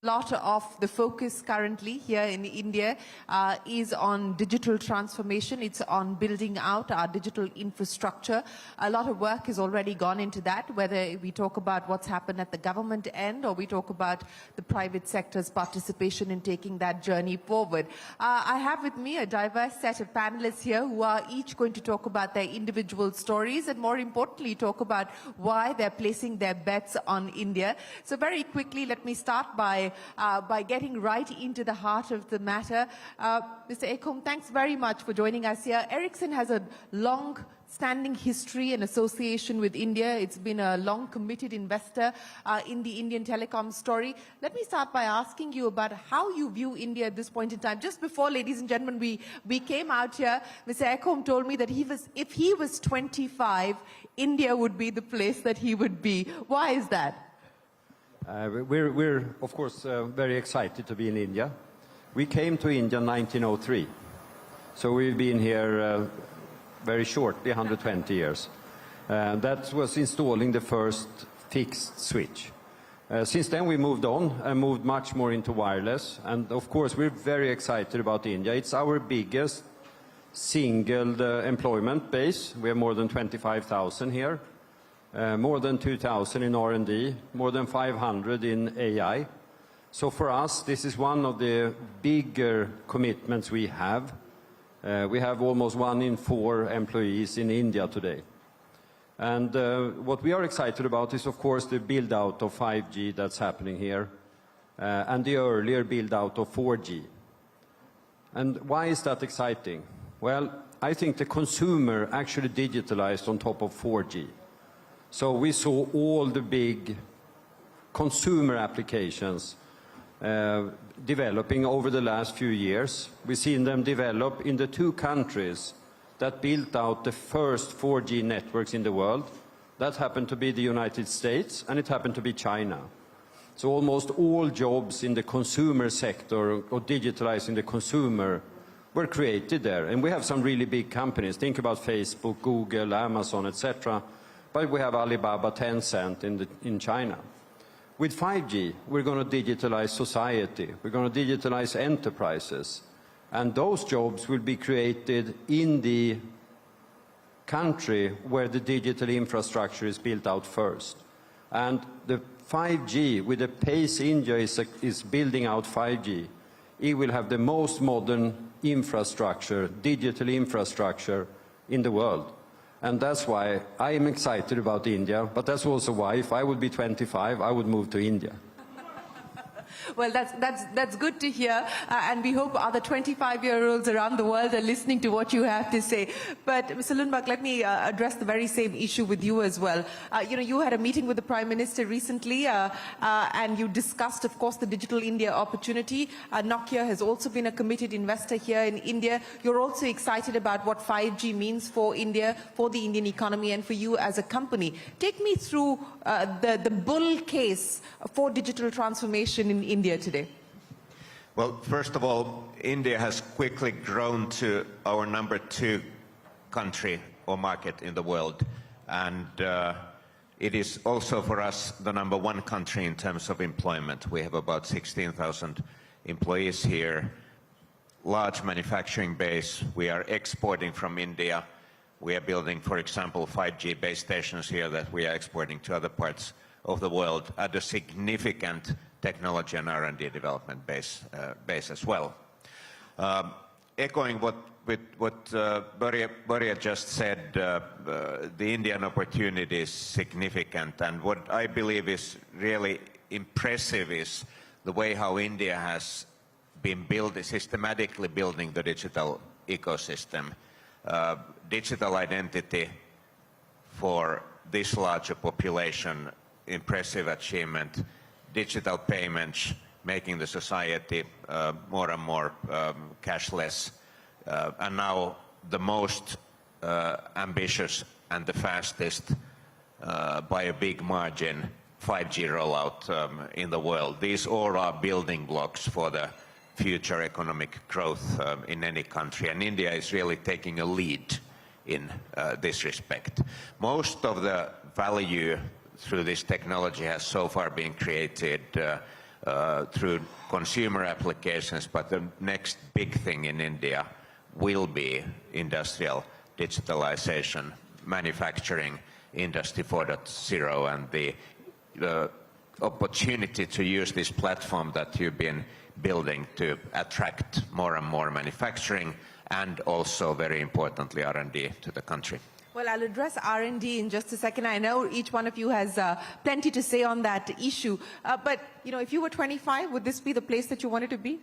lot of the focus currently here in India is on digital transformation. It's on building out our digital infrastructure. A lot of work has already gone into that, whether we talk about what's happened at the government end or we talk about the private sector's participation in taking that journey forward. I have with me a diverse set of panelists here who are each going to talk about their individual stories and, more importantly, talk about why they're placing their bets on India. So very quickly, let me start by getting right into the heart of the matter. Mr. Ekholm, thanks very much for joining us here. Ericsson has a long-standing history and association with India. It's been a long committed investor in the Indian telecom story. Let me start by asking you about how you view India at this point in time. Just before, ladies and gentlemen, we came out here, Mr. Ekholm told me that if he was 25, India would be the place that he would be. Why is that? We're of course, very excited to be in India. We came to India in 1903, so we've been here very shortly, 120 years. That was installing the first fixed switch. Since then we moved on and moved much more into wireless, and of course we're very excited about India. It's our biggest single employment base. We have more than 25,000 here. More than 2,000 in R&D, more than 500 in AI. So for us, this is one of the bigger commitments we have. We have almost 1 in 4 employees in India today. And what we are excited about is, of course, the build-out of 5G that's happening here, and the earlier build-out of 4G. And why is that exciting? Well, I think the consumer actually digitalized on top of 4G. So we saw all the big consumer applications developing over the last few years. We've seen them develop in the 2 countries that built out the first 4G networks in the world. That happened to be the United States, and it happened to be China. So almost all jobs in the consumer sector or digitalizing the consumer were created there. And we have some really big companies. Think about Facebook, Google, Amazon, etc. But we have Alibaba, Tencent in China. With 5G, we're going to digitalize society. We're going to digitalize enterprises. And those jobs will be created in the country where the digital infrastructure is built out first. And the 5G, with the pace India is building out 5G, it will have the most modern infrastructure, digital infrastructure in the world. And that's why I am excited about India, but that's also why if I would be 25, I would move to India. Well, that's good to hear, and we hope other 25-year-olds around the world are listening to what you have to say. But Mr. Lundmark, let me address the very same issue with you as well. You had a meeting with the Prime Minister recently, and you discussed, of course, the Digital India opportunity. Nokia has also been a committed investor here in India. You're also excited about what 5G means for India, for the Indian economy, and for you as a company. Take me through the bull case for digital transformation in India today. Well, first of all, India has quickly grown to our number 2 country or market in the world, and it is also for us the number 1 country in terms of employment. We have about 16,000 employees here, large manufacturing base. We are exporting from India. We are building, for example, 5G base stations here that we are exporting to other parts of the world at a significant technology and R&D development base as well. Echoing what Borje just said, the Indian opportunity is significant, and what I believe is really impressive is the way how India has been systematically building the digital ecosystem. Digital identity for this larger population, impressive achievement. Digital payments, making the society more and more cashless, and now the most ambitious and the fastest, by a big margin, 5G rollout in the world. These all are building blocks for the future economic growth in any country, and India is really taking a lead in this respect. Most of the value through this technology has so far been created through consumer applications, but the next big thing in India will be industrial digitalization, manufacturing, Industry 4.0, and the opportunity to use this platform that you've been building to attract more and more manufacturing and also, very importantly, R&D to the country. Well, I'll address R&D in just a second. I know each one of you has plenty to say on that issue. But, you know, if you were 25, would this be the place that you wanted to be?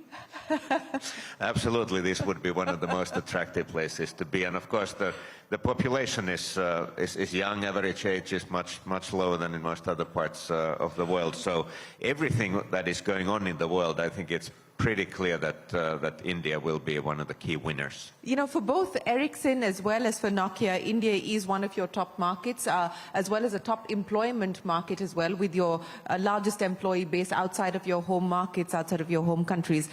Absolutely, this would be one of the most attractive places to be. And of course, the population is young. Average age is much lower than in most other parts of the world. So everything that is going on in the world, I think it's pretty clear that India will be one of the key winners. You know, for both Ericsson as well as for Nokia, India is one of your top markets, as well as a top employment market as well, with your largest employee base outside of your home markets, outside of your home countries.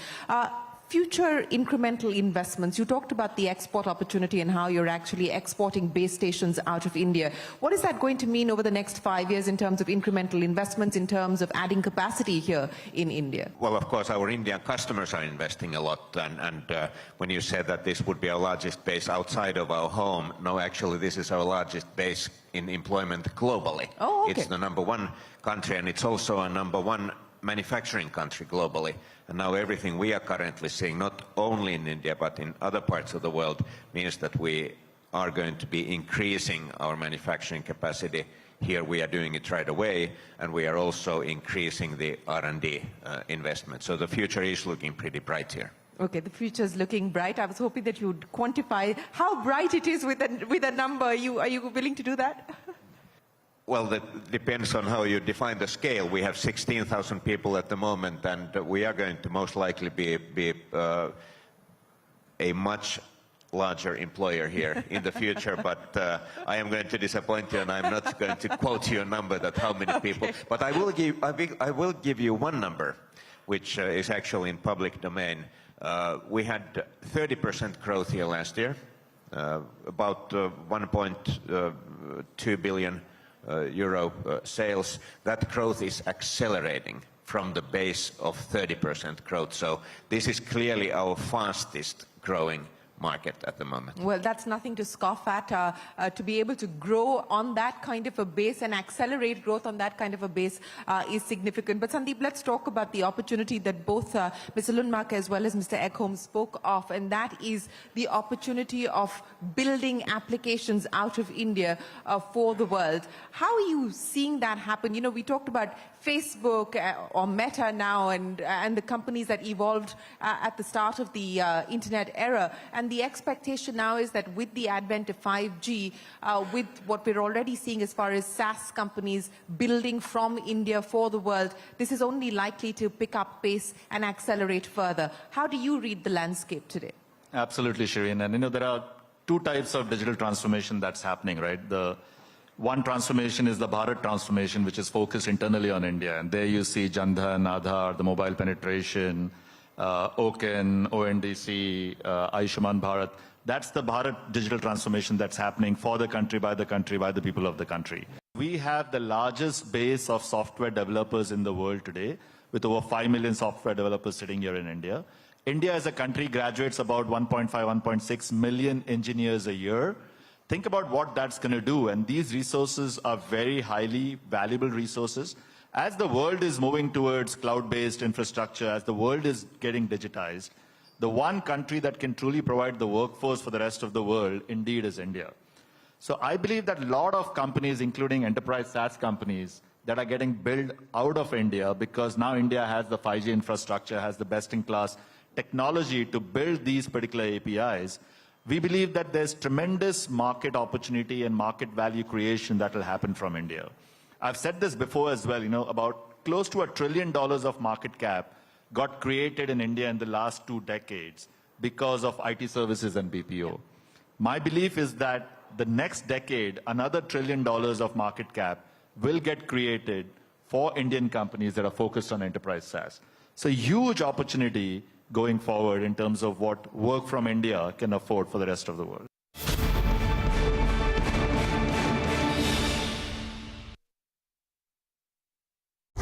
Future incremental investments, you talked about the export opportunity and how you're actually exporting base stations out of India. What is that going to mean over the next 5 years in terms of incremental investments, in terms of adding capacity here in India? Well, of course, our Indian customers are investing a lot. And when you said that this would be our largest base outside of our home, no, actually, this is our largest base in employment globally. Oh, okay. It's the #1 country, and it's also a #1 manufacturing country globally. And now everything we are currently seeing, not only in India but in other parts of the world, means that we are going to be increasing our manufacturing capacity. Here we are doing it right away, and we are also increasing the R&D investment. So the future is looking pretty bright here. Okay, the future is looking bright. I was hoping that you'd quantify how bright it is with a number. Are you willing to do that? Well, that depends on how you define the scale. We have 16,000 people at the moment, and we are going to most likely be a much larger employer here in the future. But I am going to disappoint you, and I'm not going to quote you a number that how many people. Okay. But I will give you one number, which is actually in public domain. We had 30% growth here last year, about 1.2 billion. Euro sales. That growth is accelerating from the base of 30% growth. So this is clearly our fastest growing market at the moment. Well, that's nothing to scoff at. To be able to grow on that kind of a base and accelerate growth on that kind of a base is significant. But Sandeep, let's talk about the opportunity that both Mr. Lundmark as well as Mr. Ekholm spoke of, and that is the opportunity of building applications out of India for the world. How are you seeing that happen? You know, we talked about Facebook or Meta now and the companies that evolved at the start of the internet era. And the expectation now is that with the advent of 5G, with what we're already seeing as far as SaaS companies building from India for the world, this is only likely to pick up pace and accelerate further. How do you read the landscape today? Absolutely, Shireen. And you know, there are two types of digital transformation that's happening, right? The one transformation is the Bharat transformation, which is focused internally on India. And there you see Jan Dhan, Aadhaar, the mobile penetration, OCEN, ONDC, Ayushman Bharat. That's the Bharat digital transformation that's happening for the country, by the people of the country. We have the largest base of software developers in the world today, with over 5 million software developers sitting here in India. India as a country graduates about 1.5, 1.6 million engineers a year. Think about what that's going to do, and these resources are very highly valuable resources. As the world is moving towards cloud-based infrastructure, as the world is getting digitized, the one country that can truly provide the workforce for the rest of the world, indeed, is India. So I believe that a lot of companies, including enterprise SaaS companies, that are getting built out of India, because now India has the 5G infrastructure, has the best-in-class technology to build these particular APIs, we believe that there's tremendous market opportunity and market value creation that will happen from India. I've said this before as well, you know, about close to $1 trillion of market cap got created in India in the last 2 decades because of IT services and BPO. My belief is that the next decade, another $1 trillion of market cap will get created for Indian companies that are focused on enterprise SaaS. So huge opportunity going forward in terms of what work from India can afford for the rest of the world.